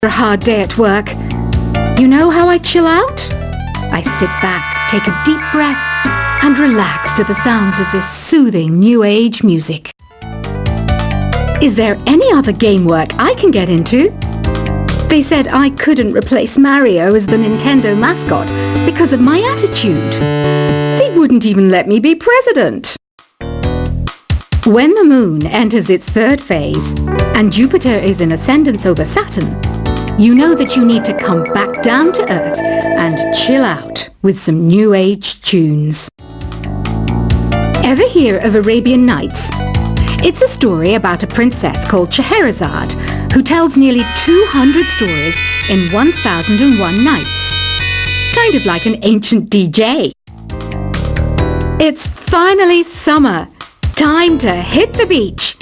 A hard day at work. You know how I chill out? I sit back, take a deep breath, and relax to the sounds of this soothing new age music. Is there any other game work I can get into? They said I couldn't replace Mario as the Nintendo mascot because of my attitude. They wouldn't even let me be president. When the moon enters its third phase and Jupiter is in ascendance over Saturn, you know that you need to come back down to Earth and chill out with some new age tunes. Ever hear of Arabian Nights? It's a story about a princess called Scheherazade who tells nearly 200 stories in 1001 nights. Kind of like an ancient DJ. It's finally summer. Time to hit the beach.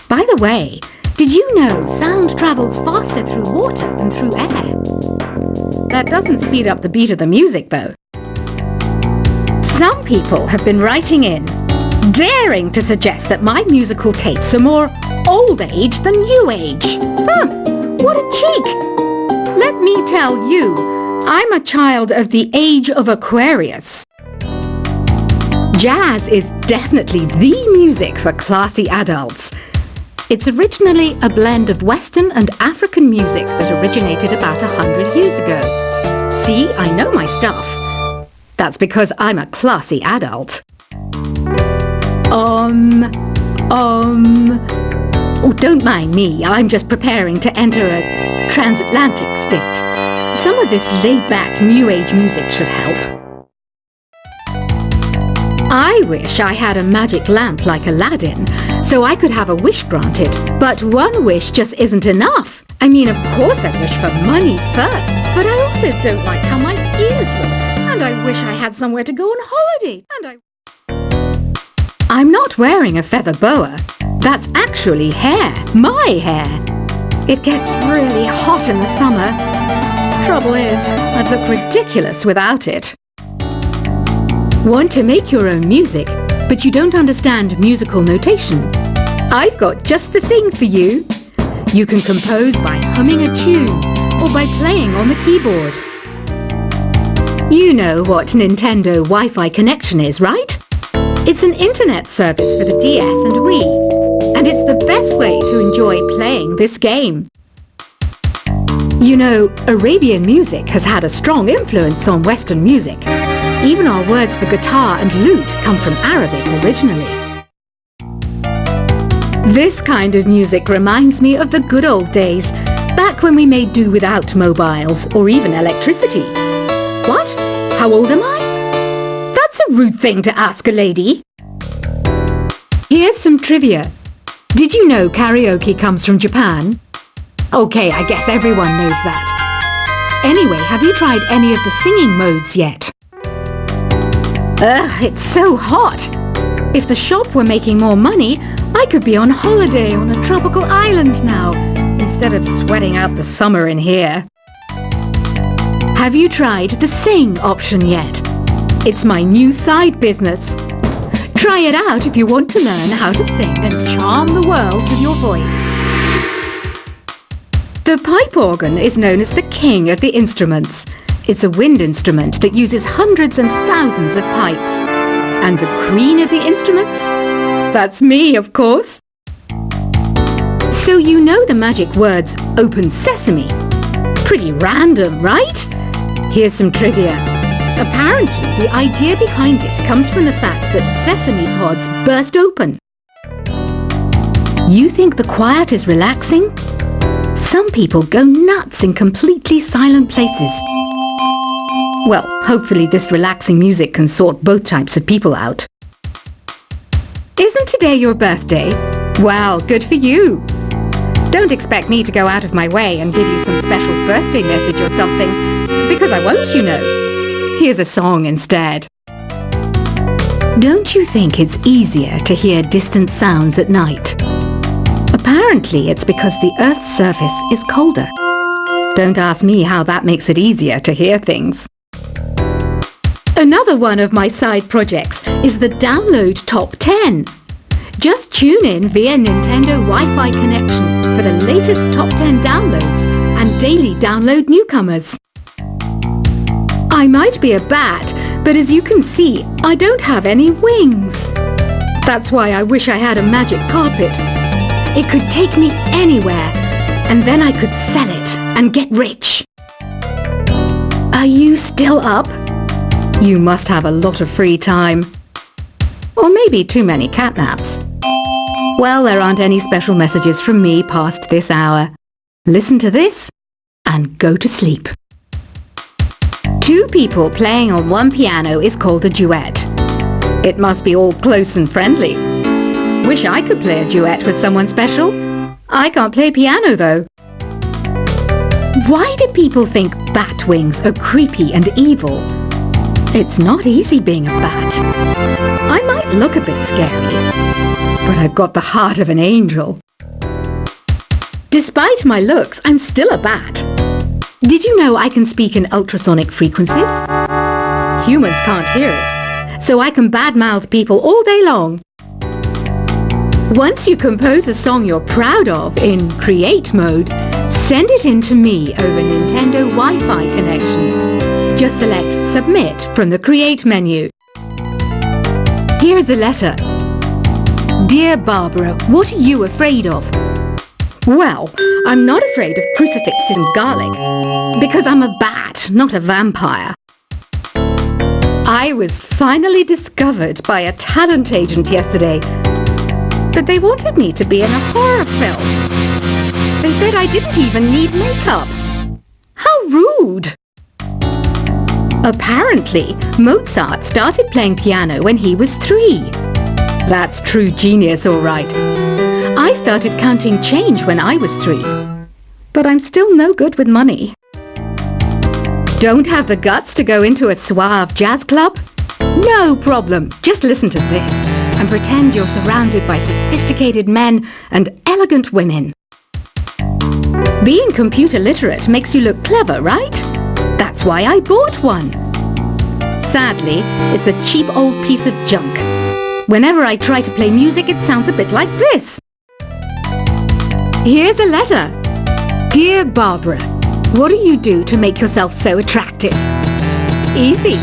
By the way, did you know sound travels faster through water than through air? That doesn't speed up the beat of the music, though. Some people have been writing in, daring to suggest that my musical tastes are more old age than new age. What a cheek! Let me tell you, I'm a child of the age of Aquarius. Jazz is definitely the music for classy adults. It's originally a blend of Western and African music that originated about 100 years ago. See, I know my stuff. That's because I'm a classy adult. Oh, don't mind me. I'm just preparing to enter a transatlantic state. Some of this laid-back New Age music should help. I wish I had a magic lamp like Aladdin, so I could have a wish granted. But one wish just isn't enough. I mean, of course I wish for money first, but I also don't like how my ears look. And I wish I had somewhere to go on holiday. I'm not wearing a feather boa. That's actually hair. My hair. It gets really hot in the summer. Trouble is, I'd look ridiculous without it. Want to make your own music, but you don't understand musical notation? I've got just the thing for you. You can compose by humming a tune or by playing on the keyboard. You know what Nintendo Wi-Fi connection is, right? It's an internet service for the DS and Wii, and it's the best way to enjoy playing this game. You know, Arabian music has had a strong influence on Western music. Even our words for guitar and lute come from Arabic originally. This kind of music reminds me of the good old days, back when we made do without mobiles or even electricity. What? How old am I? That's a rude thing to ask a lady. Here's some trivia. Did you know karaoke comes from Japan? Okay, I guess everyone knows that. Anyway, have you tried any of the singing modes yet? It's so hot. If the shop were making more money, I could be on holiday on a tropical island now, instead of sweating out the summer in here. Have you tried the sing option yet? It's my new side business. Try it out if you want to learn how to sing and charm the world with your voice. The pipe organ is known as the king of the instruments. It's a wind instrument that uses hundreds and thousands of pipes. And the queen of the instruments? That's me, of course. So you know the magic words "open sesame." Pretty random, right? Here's some trivia. Apparently, the idea behind it comes from the fact that sesame pods burst open. You think the quiet is relaxing? Some people go nuts in completely silent places. Well, hopefully this relaxing music can sort both types of people out. Isn't today your birthday? Well, good for you. Don't expect me to go out of my way and give you some special birthday message or something, because I won't, you know. Here's a song instead. Don't you think it's easier to hear distant sounds at night? Apparently it's because the Earth's surface is colder. Don't ask me how that makes it easier to hear things. Another one of my side projects is the Download Top 10. Just tune in via Nintendo Wi-Fi connection for the latest Top 10 downloads and daily download newcomers. I might be a bat, but as you can see, I don't have any wings. That's why I wish I had a magic carpet. It could take me anywhere, and then I could sell it and get rich. Are you still up? You must have a lot of free time. Or maybe too many catnaps. Well, there aren't any special messages from me past this hour. Listen to this and go to sleep. Two people playing on one piano is called a duet. It must be all close and friendly. Wish I could play a duet with someone special. I can't play piano though. Why do people think bat wings are creepy and evil? It's not easy being a bat. I might look a bit scary, but I've got the heart of an angel. Despite my looks, I'm still a bat. Did you know I can speak in ultrasonic frequencies? Humans can't hear it, so I can badmouth people all day long. Once you compose a song you're proud of in create mode, send it in to me over Nintendo Wi-Fi connection. Just select Submit from the Create menu. Here's a letter. Dear Barbara, what are you afraid of? Well, I'm not afraid of crucifixes and garlic, because I'm a bat, not a vampire. I was finally discovered by a talent agent yesterday, but they wanted me to be in a horror film. They said I didn't even need makeup. How rude! Apparently, Mozart started playing piano when he was 3. That's true genius, all right. I started counting change when I was 3. But I'm still no good with money. Don't have the guts to go into a suave jazz club? No problem. Just listen to this and pretend you're surrounded by sophisticated men and elegant women. Being computer literate makes you look clever, right? That's why I bought one. Sadly, it's a cheap old piece of junk. Whenever I try to play music, it sounds a bit like this. Here's a letter. Dear Barbara, what do you do to make yourself so attractive? Easy.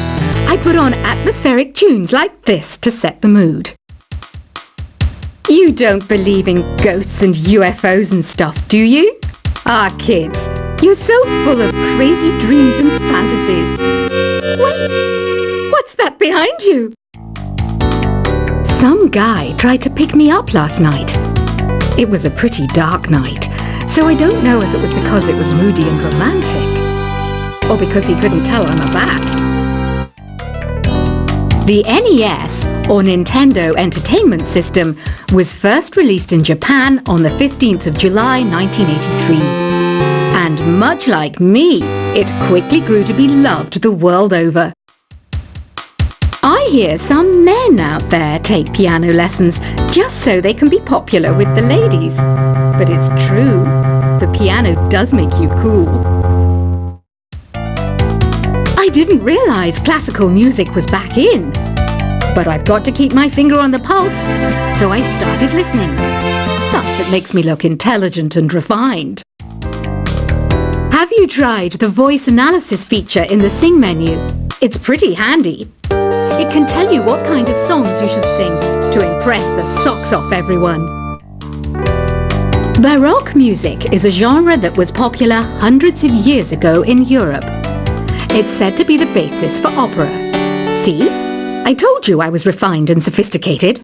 I put on atmospheric tunes like this to set the mood. You don't believe in ghosts and UFOs and stuff, do you? Ah, kids, you're so full of crazy dreams and fantasies. Wait, what's that behind you? Some guy tried to pick me up last night. It was a pretty dark night, so I don't know if it was because it was moody and romantic, or because he couldn't tell I'm a bat. The NES, or Nintendo Entertainment System, was first released in Japan on the 15th of July 1983. And much like me, it quickly grew to be loved the world over. I hear some men out there take piano lessons just so they can be popular with the ladies. But it's true, the piano does make you cool. I didn't realize classical music was back in. But I've got to keep my finger on the pulse, so I started listening. Thus, it makes me look intelligent and refined. Have you tried the voice analysis feature in the Sing menu? It's pretty handy. It can tell you what kind of songs you should sing to impress the socks off everyone. Baroque music is a genre that was popular hundreds of years ago in Europe. It's said to be the basis for opera. See? I told you I was refined and sophisticated.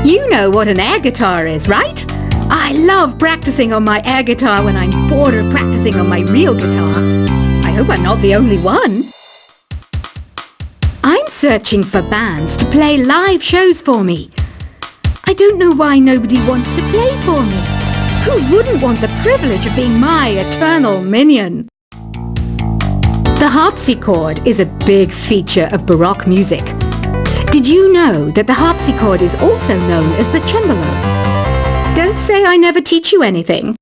You know what an air guitar is, right? I love practicing on my air guitar when I'm bored of practicing on my real guitar. I hope I'm not the only one. I'm searching for bands to play live shows for me. I don't know why nobody wants to play for me. Who wouldn't want the privilege of being my eternal minion? The harpsichord is a big feature of Baroque music. Did you know that the harpsichord is also known as the cembalo? Don't say I never teach you anything.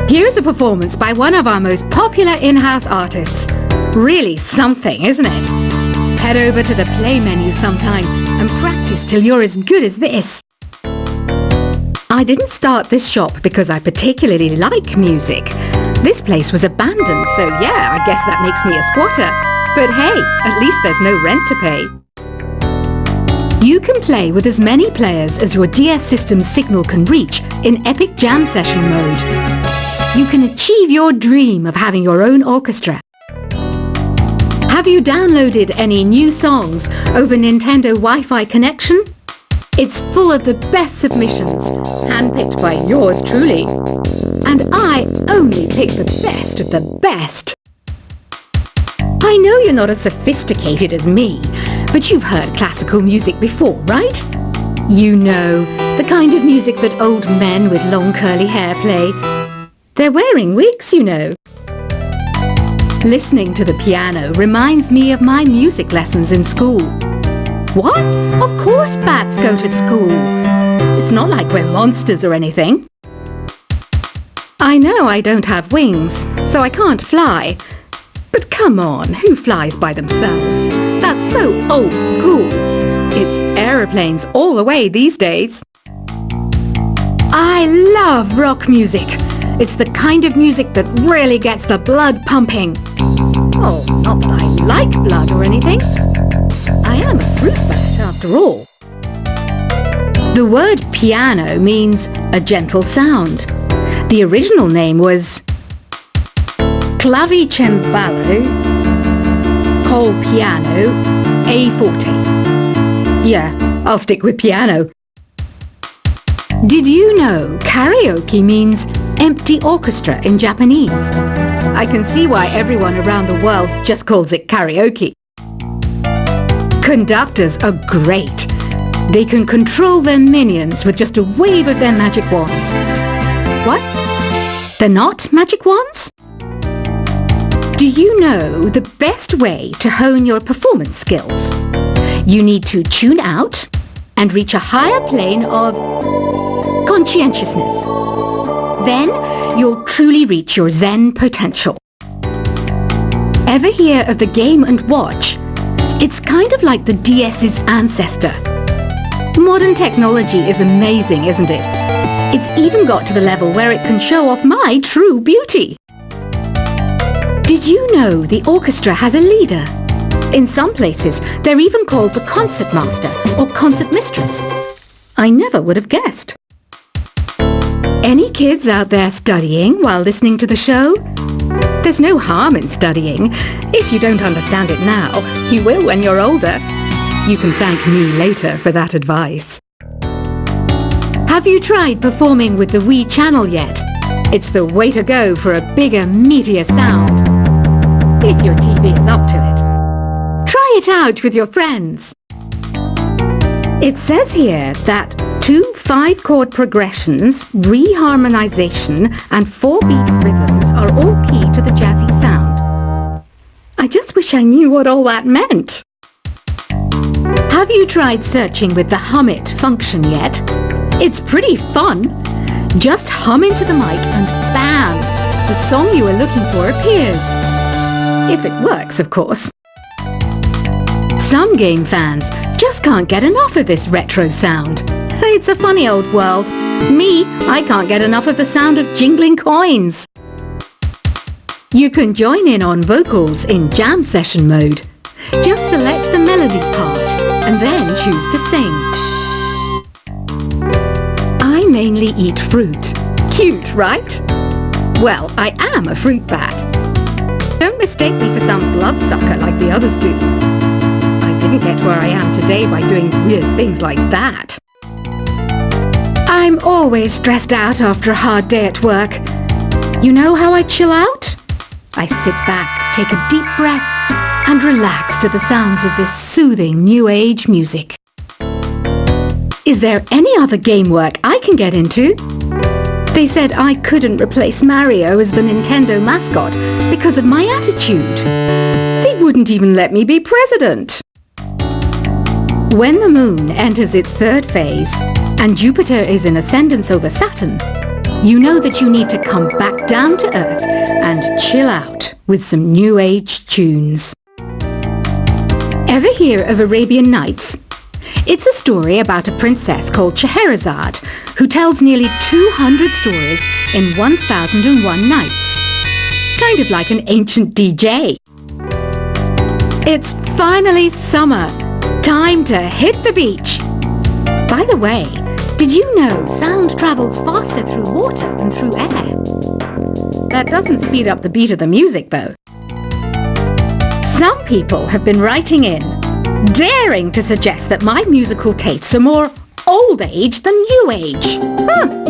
Here's a performance by one of our most popular in-house artists. Really something, isn't it? Head over to the play menu sometime and practice till you're as good as this. I didn't start this shop because I particularly like music. This place was abandoned, so yeah, I guess that makes me a squatter. But hey, at least there's no rent to pay. You can play with as many players as your DS system's signal can reach in Epic Jam Session mode. You can achieve your dream of having your own orchestra. Have you downloaded any new songs over Nintendo Wi-Fi connection? It's full of the best submissions, handpicked by yours truly. And I only pick the best of the best. I know you're not as sophisticated as me, but you've heard classical music before, right? You know, the kind of music that old men with long curly hair play. They're wearing wigs, you know. Listening to the piano reminds me of my music lessons in school. What? Of course bats go to school. It's not like we're monsters or anything. I know I don't have wings, so I can't fly. But come on, who flies by themselves? That's so old school. It's aeroplanes all the way these days. I love rock music. It's the kind of music that really gets the blood pumping. Oh, not that I like blood or anything. I am a fruit bat after all. The word piano means a gentle sound. The original name was Clavicembalo col piano a forte. Yeah, I'll stick with piano. Did you know karaoke means empty orchestra in Japanese? I can see why everyone around the world just calls it karaoke. Conductors are great. They can control their minions with just a wave of their magic wands. What? They're not magic wands? Do you know the best way to hone your performance skills? You need to tune out and reach a higher plane of conscientiousness. Then you'll truly reach your Zen potential. Ever hear of the Game & Watch? It's kind of like the DS's ancestor. Modern technology is amazing, isn't it? It's even got to the level where it can show off my true beauty. Did you know the orchestra has a leader? In some places, they're even called the concertmaster or concertmistress. I never would have guessed. Any kids out there studying while listening to the show? There's no harm in studying. If you don't understand it now, you will when you're older. You can thank me later for that advice. Have you tried performing with the Wii channel yet? It's the way to go for a bigger, meatier sound. If your TV is up to it. Try it out with your friends. It says here that 2 5-chord progressions, reharmonization, and 4-beat rhythms are all key to the jazzy sound. I just wish I knew what all that meant. Have you tried searching with the Hum It function yet? It's pretty fun. Just hum into the mic and bam! The song you are looking for appears. If it works, of course. Some game fans just can't get enough of this retro sound. It's a funny old world. Me, I can't get enough of the sound of jingling coins. You can join in on vocals in jam session mode. Just select the melody part and then choose to sing. I mainly eat fruit. Cute, right? Well, I am a fruit bat. Don't mistake me for some bloodsucker like the others do. I didn't get where I am today by doing weird things like that. I'm always stressed out after a hard day at work. You know how I chill out? I sit back, take a deep breath, and relax to the sounds of this soothing new age music. Is there any other game work I can get into? They said I couldn't replace Mario as the Nintendo mascot because of my attitude. They wouldn't even let me be president. When the moon enters its 3rd phase and Jupiter is in ascendance over Saturn, you know that you need to come back down to Earth and chill out with some new age tunes. Ever hear of Arabian Nights? It's a story about a princess called Scheherazade, who tells nearly 200 stories in 1001 nights. Kind of like an ancient DJ. It's finally summer. Time to hit the beach. By the way, did you know sound travels faster through water than through air? That doesn't speed up the beat of the music, though. Some people have been writing in, daring to suggest that my musical tastes are more old age than new age. Huh.